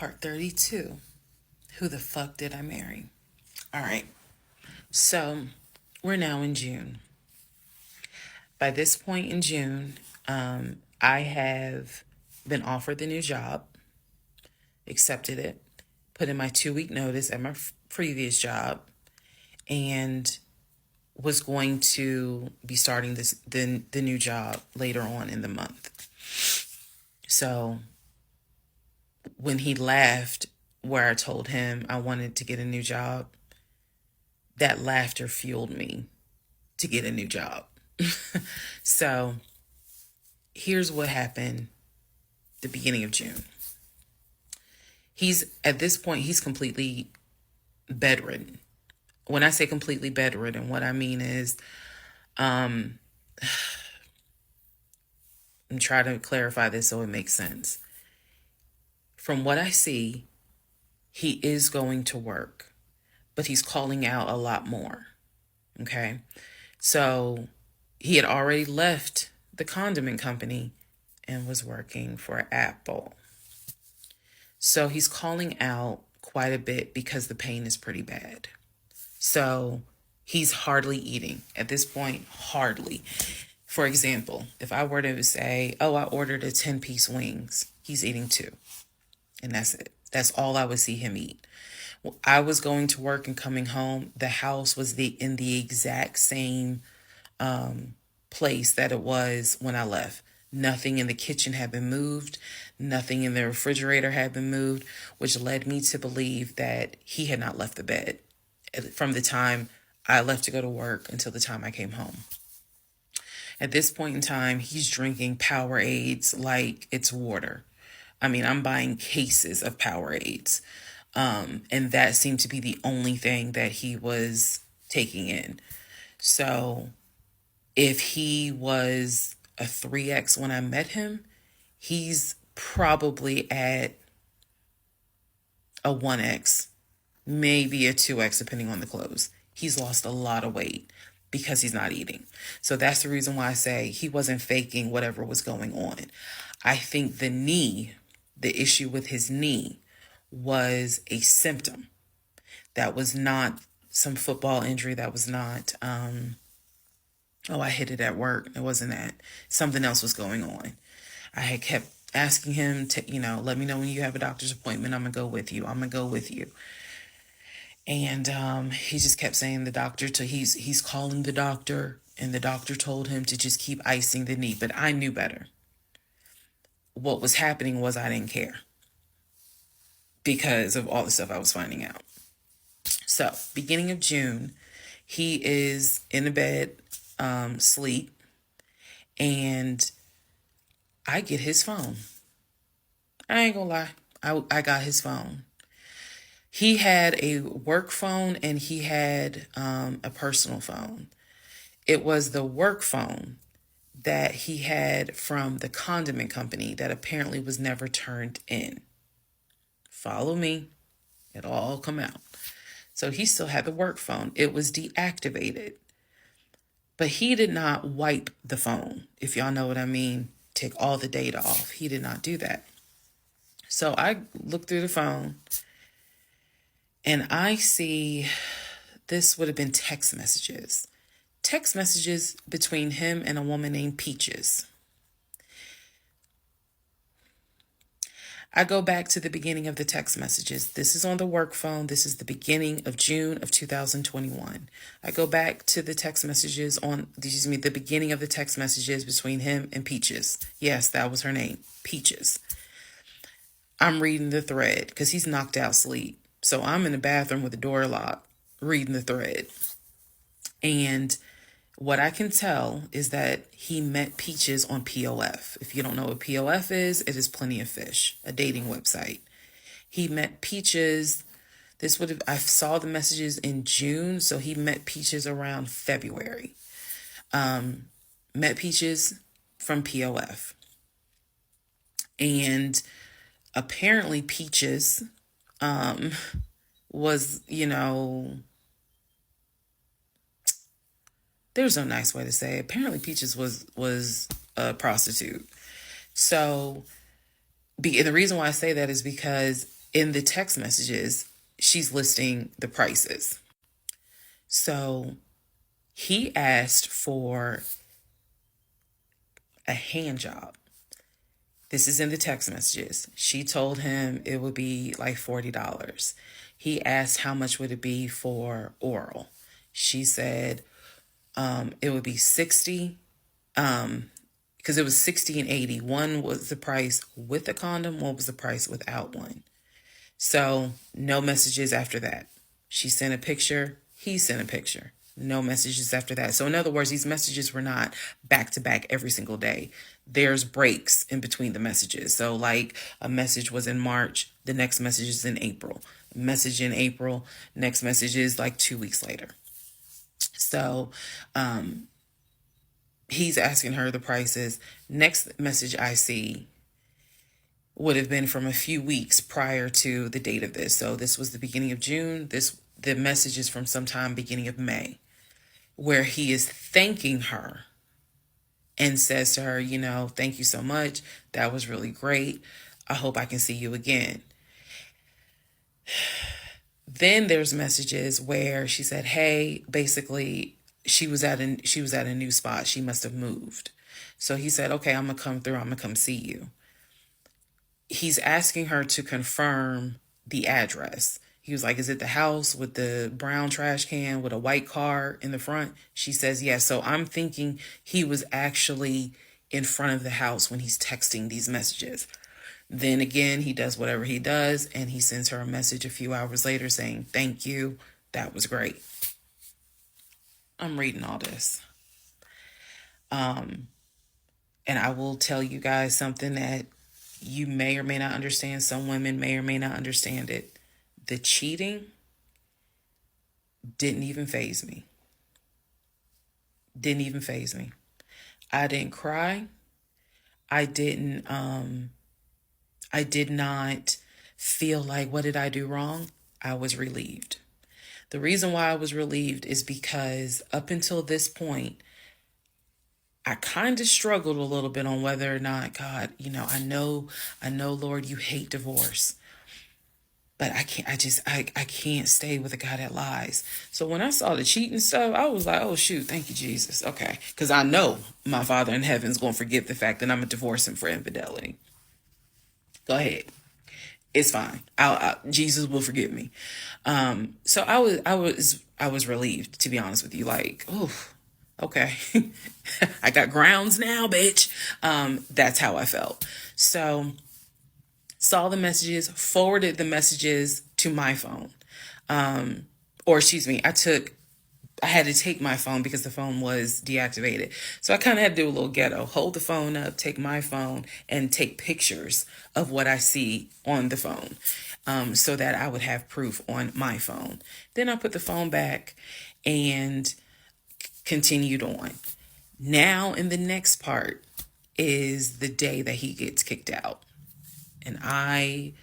Part 32. Who the fuck did I marry? All right. So we're now in June. By this point in June, I have been offered the new job, accepted it, put in my 2 week notice at my previous job, and was going to be starting the new job later on in the month. So when he laughed, where I told him I wanted to get a new job, that laughter fueled me to get a new job. So here's what happened the beginning of June. At this point, he's completely bedridden. When I say completely bedridden, what I mean is, I'm trying to clarify this so it makes sense. From what I see, he is going to work, but he's calling out a lot more. Okay. So he had already left the condiment company and was working for Apple. So he's calling out quite a bit because the pain is pretty bad. So he's hardly eating at this point, hardly. For example, if I were to say, oh, I ordered a 10-piece wings, he's eating 2. And that's it. That's all I would see him eat. I was going to work and coming home. The house was in the exact same place that it was when I left. Nothing in the kitchen had been moved. Nothing in the refrigerator had been moved, which led me to believe that he had not left the bed from the time I left to go to work until the time I came home. At this point in time, he's drinking Powerades like it's water. I mean, I'm buying cases of Powerades. And that seemed to be the only thing that he was taking in. So if he was a 3X when I met him, he's probably at a 1X, maybe a 2X, depending on the clothes. He's lost a lot of weight because he's not eating. So that's the reason why I say he wasn't faking whatever was going on. I think the issue with his knee was a symptom. That was not some football injury. That was not, I hit it at work. It wasn't that. Something else was going on. I had kept asking him to, let me know when you have a doctor's appointment. I'm going to go with you. I'm going to go with you. And he just kept saying he's calling the doctor, and the doctor told him to just keep icing the knee. But I knew better. What was happening was I didn't care because of all the stuff I was finding out. So beginning of June, he is in the bed, sleep, and I get his phone. I ain't gonna lie. I got his phone. He had a work phone and he had a personal phone. It was the work phone that he had from the condiment company that apparently was never turned in. Follow me. It'll all come out. So he still had the work phone. It was deactivated. But he did not wipe the phone, if y'all know what I mean. Take all the data off. He did not do that. So I looked through the phone and I see this would have been text messages. Text messages between him and a woman named Peaches. I go back to the beginning of the text messages. This is on the work phone. This is the beginning of June of 2021. I go back to the text messages the beginning of the text messages between him and Peaches. Yes, that was her name, Peaches. I'm reading the thread because he's knocked out sleep. So I'm in the bathroom with the door locked, reading the thread. And what I can tell is that he met Peaches on POF. If you don't know what POF is, it is Plenty of Fish, a dating website. He met Peaches. I saw the messages in June, so he met Peaches around February. Met Peaches from POF. And apparently Peaches was, there's no nice way to say it. Apparently Peaches was a prostitute. So the reason why I say that is because in the text messages, she's listing the prices. So he asked for a hand job. This is in the text messages. She told him it would be like $40. He asked how much would it be for oral. She said it would be 60, because it was 60 and 80. One was the price with the condom, one was the price without one. So no messages after that. She sent a picture, he sent a picture. No messages after that. So in other words, these messages were not back to back every single day. There's breaks in between the messages. So like a message was in March, the next message is in April. A message in April, next message is like 2 weeks later. So he's asking her the prices. Next message I see would have been from a few weeks prior to the date of this. So this was the beginning of June. The message is from sometime beginning of May, where he is thanking her and says to her, thank you so much. That was really great. I hope I can see you again. Then there's messages where she said, hey, basically she was at a new spot. She must have moved. So he said, okay, I'm going to come through. I'm going to come see you. He's asking her to confirm the address. He was like, is it the house with the brown trash can with a white car in the front? She says, yes. So I'm thinking he was actually in front of the house when he's texting these messages. Then again, he does whatever he does, and he sends her a message a few hours later saying, thank you. That was great. I'm reading all this. And I will tell you guys something that you may or may not understand. Some women may or may not understand it. The cheating didn't even faze me. Didn't even faze me. I didn't cry. I did not feel like, what did I do wrong? I was relieved. The reason why I was relieved is because up until this point, I kind of struggled a little bit on whether or not, God, I know, Lord, you hate divorce, but I can't stay with a guy that lies. So when I saw the cheating stuff, I was like, oh shoot, thank you, Jesus. Okay. Because I know my Father in heaven is going to forgive the fact that I'm going to divorce him for infidelity. Go ahead. It's fine. Jesus will forgive me. So I was relieved, to be honest with you. Like, oh, okay. I got grounds now, bitch. That's how I felt. So saw the messages, forwarded the messages to my phone. Or excuse me, I had to take my phone because the phone was deactivated. So I kind of had to do a little ghetto, hold the phone up, take my phone, and take pictures of what I see on the phone, so that I would have proof on my phone. Then I put the phone back and continued on. Now in the next part is the day that he gets kicked out. And I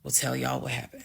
will tell y'all what happened.